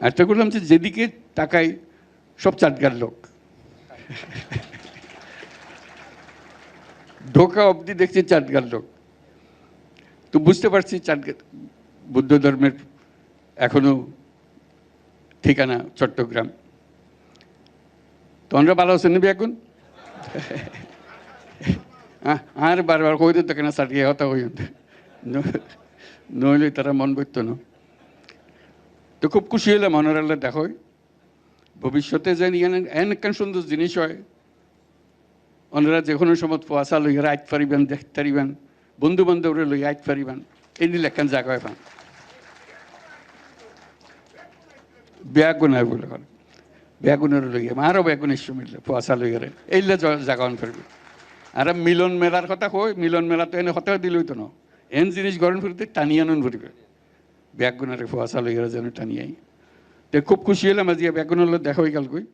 আরেকটা করলাম যে যেদিকে তাকাই সব চাটগার লোক, ঢোকা অবধি দেখছি চাটগার লোক। তো বুঝতে পারছি চাটগার বুদ্ধ ধর্মের এখনো ঠিকানা চট্টগ্রাম। তোমরা ভালো আছেন নিবি এখন? আর বারবার কই দিত কেন সাটিয়ে হতা হই, নইলে তারা মন বইত না। তো খুব খুশি হলাম মনোরাল্লা দেখো ভবিষ্যতে যেন এন সুন্দর জিনিস হয়, ওনারা যে কোনো সময় পোয়াশা লইয়া আইত পারিবেন, দেখতে পারিবেন, বন্ধু বান্ধবরে লইয়া আইত পারিবেন, এই নিলে একখান জায়গা হয় পান বেগুনায় বলে হল বেগুনের লইয়া আরও বেগুনের সময় পোয়াশা লইয়ারে এইলে জায়গা অন পারবে। আর মিলন মেলার কথা কই, মিলন মেলা তো এনে হতে দিল হইতো না, এন জিনিস গরম ফুরিতে টানিয়ে আনন ফুরিবে, বেগুনারে পোয়াশা লইয়ারে যেন টানিয়াই। তো খুব খুশি হলাম আজকে বেগুনের দেখা হয়ে গেল কই।